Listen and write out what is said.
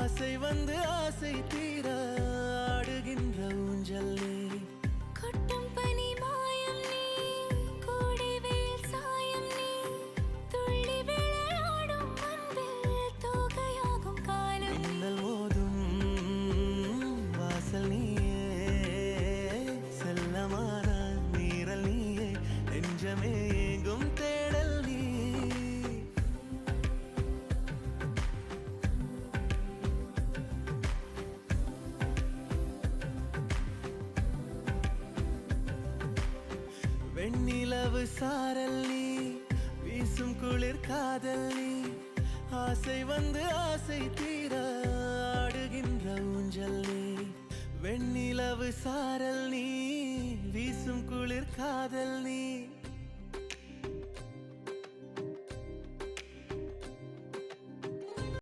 ஆசை வந்து ஆசை தீர ஆடுகின்ற ஊஞ்சல் நீ. கொட்டும் பனி மாயம் நீ, கோடை வெயில் சாயம் நீ, துள்ளி விளையாடும் அன்பில் தோகையாகும் காலம் நீ. மின்னல் மோதும் வாசல் நீயே, செல்லமான நீரல் நீயே, நெஞ்சமே ஏங்கும் தேடல் நீ. வெண்ணிலவு சாரல் நீ, வீசும் குளிர் காதல் நீ. ஆசை வந்து ஆசை தீர ஆடுகின்ற ஊஞ்சல் நீ. வெண்ணிலவு சாரல் நீ, வீசும் குளிர் காதல் நீ.